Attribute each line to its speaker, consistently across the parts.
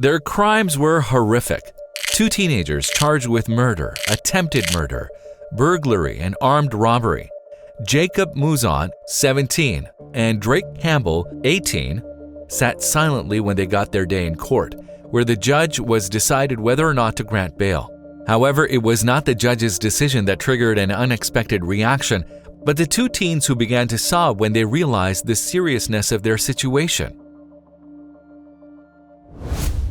Speaker 1: Their crimes were horrific. Two teenagers charged with murder, attempted murder, burglary, and armed robbery. Jacob Mouzon, 17, and Drake Campbell, 18, sat silently when they got their day in court, where the judge was decided whether or not to grant bail. However, it was not the judge's decision that triggered an unexpected reaction, but the two teens who began to sob when they realized the seriousness of their situation.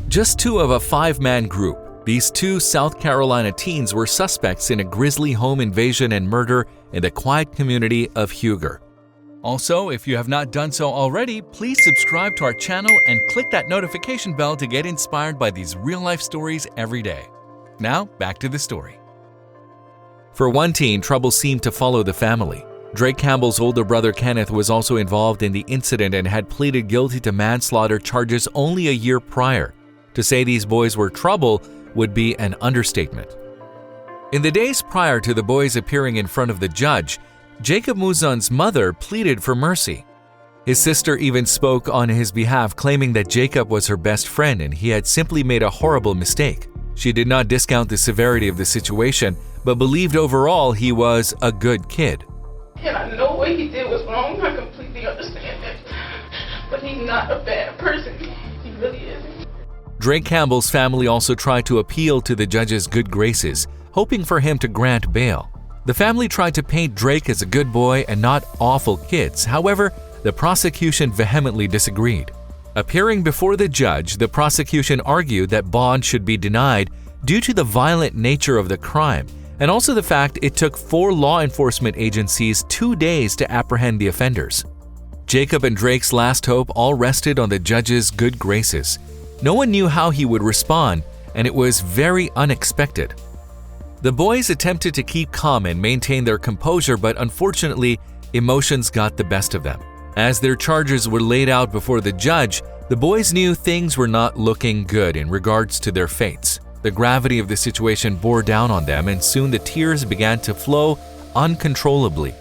Speaker 1: Just two of a five-man group, these two South Carolina teens were suspects in a grisly home invasion and murder in the quiet community of Huger. Also, if you have not done so already, please subscribe to our channel and click that notification bell to get inspired by these real-life stories every day. Now, back to the story. For one teen, trouble seemed to follow the family. Drake Campbell's older brother Kenneth was also involved in the incident and had pleaded guilty to manslaughter charges only a year prior. To say these boys were trouble would be an understatement. In the days prior to the boys appearing in front of the judge, Jacob Mouzon's mother pleaded for mercy. His sister even spoke on his behalf, claiming that Jacob was her best friend and he had simply made a horrible mistake. She did not discount the severity of the situation, but believed overall he was a good kid.
Speaker 2: And I know what he did was wrong. I completely understand that. But he's not a bad person. He really isn't.
Speaker 1: Drake Campbell's family also tried to appeal to the judge's good graces, hoping for him to grant bail. The family tried to paint Drake as a good boy and not awful kids. However, the prosecution vehemently disagreed. Appearing before the judge, the prosecution argued that bond should be denied due to the violent nature of the crime, and also the fact it took 4 law enforcement agencies 2 days to apprehend the offenders. Jacob and Drake's last hope all rested on the judge's good graces. No one knew how he would respond, and it was very unexpected. The boys attempted to keep calm and maintain their composure, but unfortunately, emotions got the best of them. As their charges were laid out before the judge, the boys knew things were not looking good in regards to their fates. The gravity of the situation bore down on them, and soon the tears began to flow uncontrollably.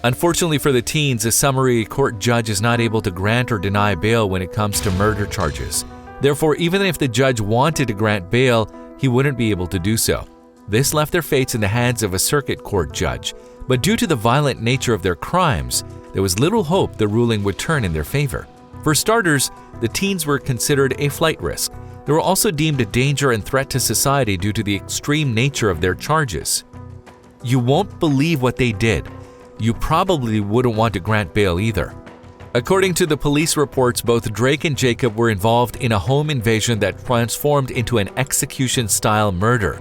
Speaker 1: Unfortunately for the teens, a summary court judge is not able to grant or deny bail when it comes to murder charges. Therefore, even if the judge wanted to grant bail, he wouldn't be able to do so. This left their fates in the hands of a circuit court judge, but due to the violent nature of their crimes, there was little hope the ruling would turn in their favor. For starters, the teens were considered a flight risk. They were also deemed a danger and threat to society due to the extreme nature of their charges. You won't believe what they did. You probably wouldn't want to grant bail either. According to the police reports, both Drake and Jacob were involved in a home invasion that transformed into an execution-style murder.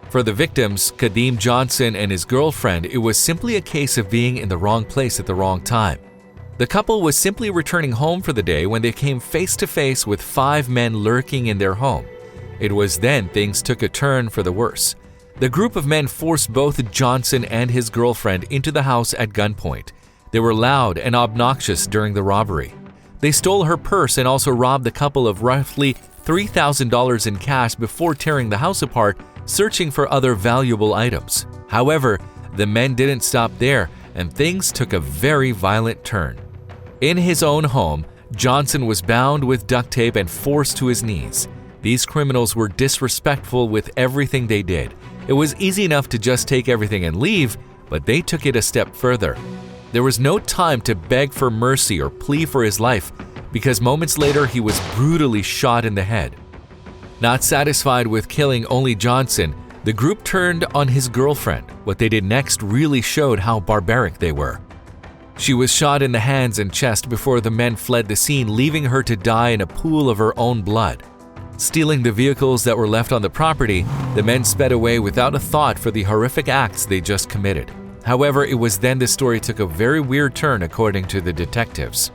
Speaker 1: For the victims, Kadeem Johnson and his girlfriend, it was simply a case of being in the wrong place at the wrong time. The couple was simply returning home for the day when they came face to face with 5 men lurking in their home. It was then things took a turn for the worse. The group of men forced both Johnson and his girlfriend into the house at gunpoint. They were loud and obnoxious during the robbery. They stole her purse and also robbed the couple of roughly $3,000 in cash before tearing the house apart, searching for other valuable items. However, the men didn't stop there, and things took a very violent turn. In his own home, Johnson was bound with duct tape and forced to his knees. These criminals were disrespectful with everything they did. It was easy enough to just take everything and leave, but they took it a step further. There was no time to beg for mercy or plea for his life, because moments later he was brutally shot in the head. Not satisfied with killing only Johnson, the group turned on his girlfriend. What they did next really showed how barbaric they were. She was shot in the hands and chest before the men fled the scene, leaving her to die in a pool of her own blood. Stealing the vehicles that were left on the property, the men sped away without a thought for the horrific acts they just committed. However, it was then the story took a very weird turn according to the detectives.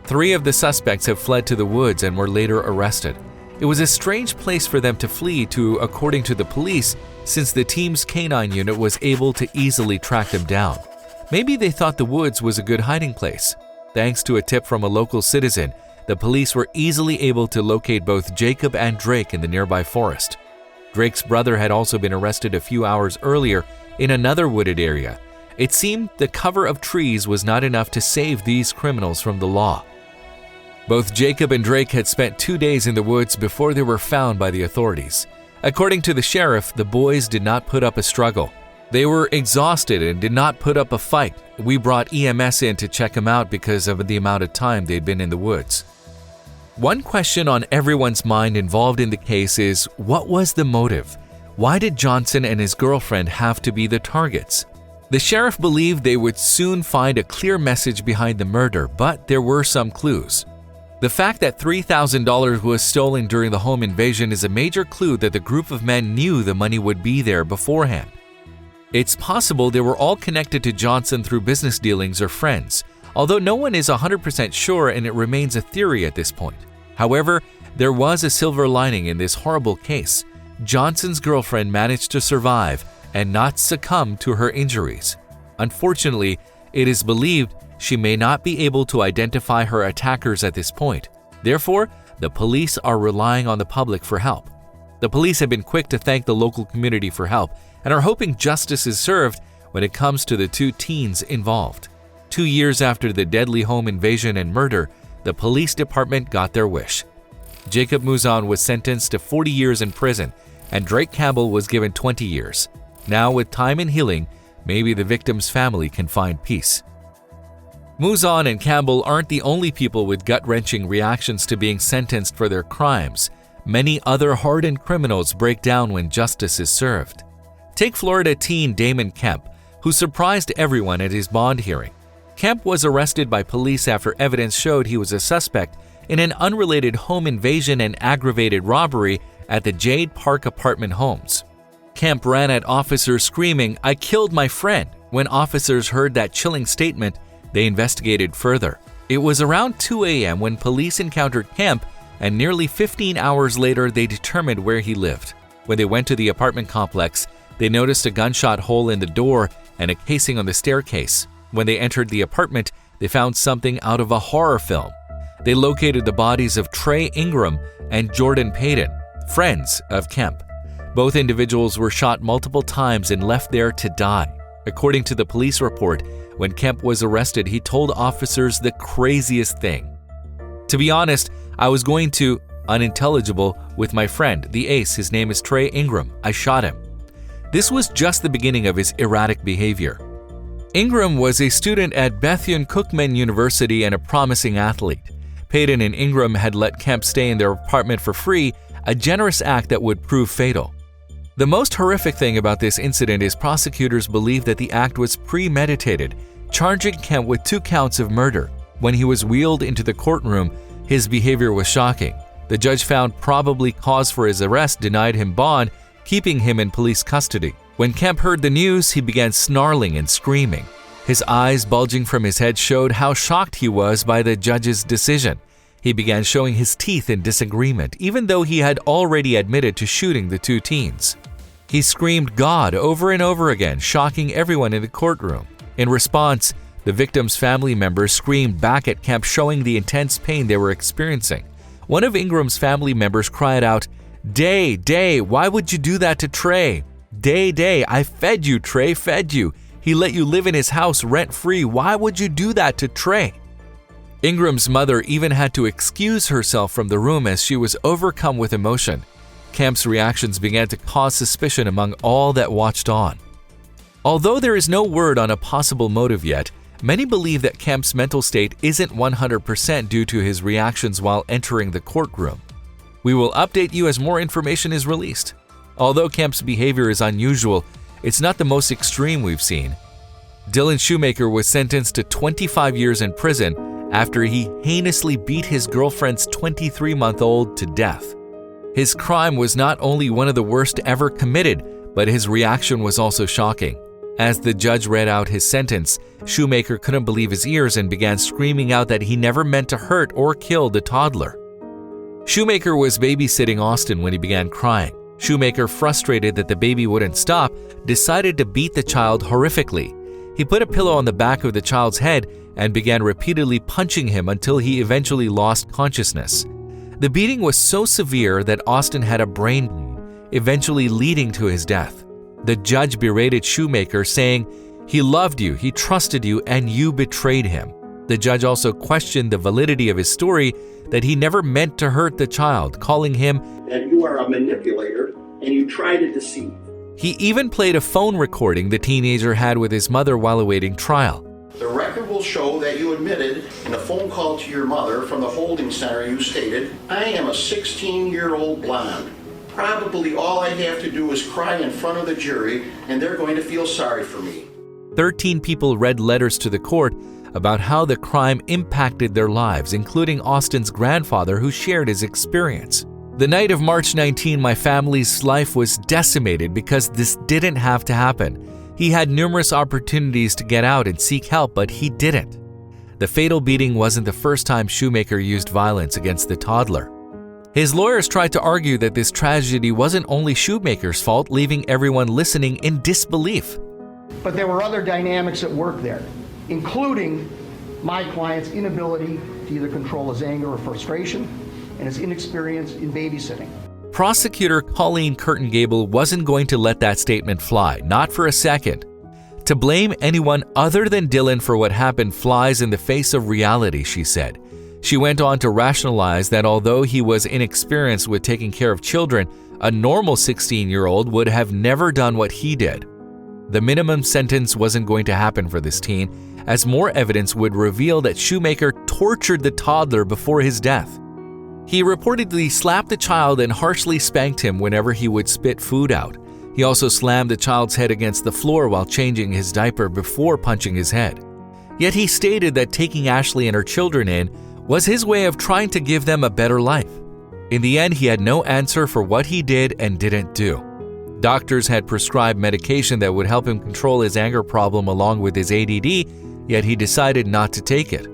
Speaker 1: 3 of the suspects have fled to the woods and were later arrested. It was a strange place for them to flee to, according to the police, since the team's canine unit was able to easily track them down. Maybe they thought the woods was a good hiding place. Thanks to a tip from a local citizen, the police were easily able to locate both Jacob and Drake in the nearby forest. Drake's brother had also been arrested a few hours earlier in another wooded area. It seemed the cover of trees was not enough to save these criminals from the law. Both Jacob and Drake had spent 2 days in the woods before they were found by the authorities. According to the sheriff, the boys did not put up a struggle. They were exhausted and did not put up a fight. We brought EMS in to check them out because of the amount of time they'd been in the woods. One question on everyone's mind involved in the case is, what was the motive? Why did Johnson and his girlfriend have to be the targets? The sheriff believed they would soon find a clear message behind the murder, but there were some clues. The fact that $3,000 was stolen during the home invasion is a major clue that the group of men knew the money would be there beforehand. It's possible they were all connected to Johnson through business dealings or friends, although no one is 100% sure and it remains a theory at this point. However, there was a silver lining in this horrible case. Johnson's girlfriend managed to survive and not succumb to her injuries. Unfortunately, it is believed she may not be able to identify her attackers at this point. Therefore, the police are relying on the public for help. The police have been quick to thank the local community for help and are hoping justice is served when it comes to the 2 teens involved. 2 years after the deadly home invasion and murder, the police department got their wish. Jacob Muzan was sentenced to 40 years in prison, and Drake Campbell was given 20 years. Now, with time and healing, maybe the victim's family can find peace. Muzan and Campbell aren't the only people with gut-wrenching reactions to being sentenced for their crimes. Many other hardened criminals break down when justice is served. Take Florida teen Damon Kemp, who surprised everyone at his bond hearing. Kemp was arrested by police after evidence showed he was a suspect in an unrelated home invasion and aggravated robbery at the Jade Park apartment homes. Kemp ran at officers screaming, "I killed my friend." When officers heard that chilling statement, they investigated further. It was around 2 a.m. when police encountered Kemp, and nearly 15 hours later they determined where he lived. When they went to the apartment complex, they noticed a gunshot hole in the door and a casing on the staircase. When they entered the apartment, they found something out of a horror film. They located the bodies of Trey Ingram and Jordan Payton, friends of Kemp. Both individuals were shot multiple times and left there to die. According to the police report, when Kemp was arrested, he told officers the craziest thing. "To be honest, I was going to unintelligible with my friend, the ace. His name is Trey Ingram. I shot him." This was just the beginning of his erratic behavior. Ingram was a student at Bethune-Cookman University and a promising athlete. Payton and Ingram had let Kemp stay in their apartment for free, a generous act that would prove fatal. The most horrific thing about this incident is prosecutors believe that the act was premeditated, charging Kemp with 2 counts of murder. When he was wheeled into the courtroom, his behavior was shocking. The judge found probable cause for his arrest, denied him bond, keeping him in police custody. When Kemp heard the news, he began snarling and screaming. His eyes bulging from his head showed how shocked he was by the judge's decision. He began showing his teeth in disagreement, even though he had already admitted to shooting the 2 teens. He screamed "God" over and over again, shocking everyone in the courtroom. In response, the victim's family members screamed back at Kemp, showing the intense pain they were experiencing. One of Ingram's family members cried out, Day, why would you do that to Trey? Day, I fed you, Trey, fed you. He let you live in his house rent-free. Why would you do that to Trey?" Ingram's mother even had to excuse herself from the room as she was overcome with emotion. Kemp's reactions began to cause suspicion among all that watched on. Although there is no word on a possible motive yet, many believe that Kemp's mental state isn't 100% due to his reactions while entering the courtroom. We will update you as more information is released. Although Kemp's behavior is unusual, it's not the most extreme we've seen. Dylan Shoemaker was sentenced to 25 years in prison after he heinously beat his girlfriend's 23-month-old to death. His crime was not only one of the worst ever committed, but his reaction was also shocking. As the judge read out his sentence, Shoemaker couldn't believe his ears and began screaming out that he never meant to hurt or kill the toddler. Shoemaker was babysitting Austin when he began crying. Shoemaker, frustrated that the baby wouldn't stop, decided to beat the child horrifically. He put a pillow on the back of the child's head and began repeatedly punching him until he eventually lost consciousness. The beating was so severe that Austin had a brain bleed, eventually leading to his death. The judge berated Shoemaker, saying, "He loved you, he trusted you, and you betrayed him." The judge also questioned the validity of his story that he never meant to hurt the child, calling him
Speaker 3: that you are a manipulator and you try to deceive.
Speaker 1: He even played a phone recording the teenager had with his mother while awaiting trial.
Speaker 3: The record will show that you admitted in a phone call to your mother from the holding center you stated, "I am a 16-year-old blonde. Probably all I have to do is cry in front of the jury and they're going to feel sorry for me."
Speaker 1: 13 people read letters to the court about how the crime impacted their lives, including Austin's grandfather who shared his experience. The night of March 19, my family's life was decimated because this didn't have to happen. He had numerous opportunities to get out and seek help, but he didn't. The fatal beating wasn't the first time Shoemaker used violence against the toddler. His lawyers tried to argue that this tragedy wasn't only Shoemaker's fault, leaving everyone listening in disbelief.
Speaker 4: But there were other dynamics at work there, including my client's inability to either control his anger or frustration and his inexperience in babysitting.
Speaker 1: Prosecutor Colleen Curtin-Gable wasn't going to let that statement fly, not for a second. To blame anyone other than Dylan for what happened flies in the face of reality, she said. She went on to rationalize that although he was inexperienced with taking care of children, a normal 16-year-old would have never done what he did. The minimum sentence wasn't going to happen for this teen, as more evidence would reveal that Shoemaker tortured the toddler before his death. He reportedly slapped the child and harshly spanked him whenever he would spit food out. He also slammed the child's head against the floor while changing his diaper before punching his head. Yet he stated that taking Ashley and her children in was his way of trying to give them a better life. In the end, he had no answer for what he did and didn't do. Doctors had prescribed medication that would help him control his anger problem along with his ADD, yet he decided not to take it.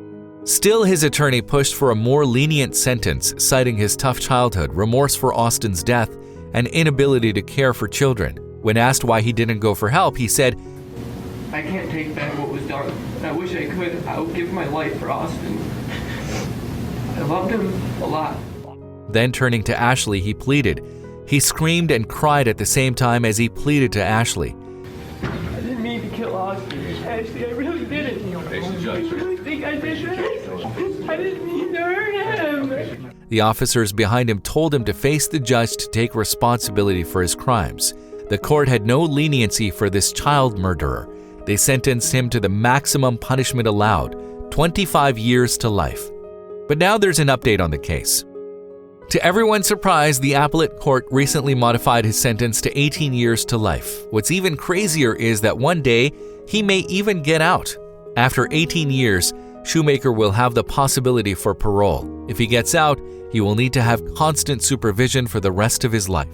Speaker 1: Still, his attorney pushed for a more lenient sentence, citing his tough childhood, remorse for Austin's death, and inability to care for children. When asked why he didn't go for help, he said,
Speaker 5: "I can't take back what was done. I wish I could. I would give my life for Austin. I loved him a lot."
Speaker 1: Then turning to Ashley, he pleaded. He screamed and cried at the same time as he pleaded to Ashley.
Speaker 5: "I didn't mean to kill Austin. Ashley, I really didn't. I really think I did that. I didn't mean to hurt him."
Speaker 1: The officers behind him told him to face the judge to take responsibility for his crimes. The court had no leniency for this child murderer. They sentenced him to the maximum punishment allowed, 25 years to life. But now there's an update on the case. To everyone's surprise, the appellate court recently modified his sentence to 18 years to life. What's even crazier is that one day, he may even get out. After 18 years, Shoemaker will have the possibility for parole. If he gets out, he will need to have constant supervision for the rest of his life.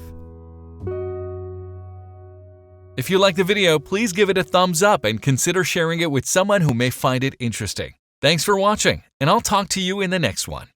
Speaker 1: If you like the video, please give it a thumbs up and consider sharing it with someone who may find it interesting. Thanks for watching, and I'll talk to you in the next one.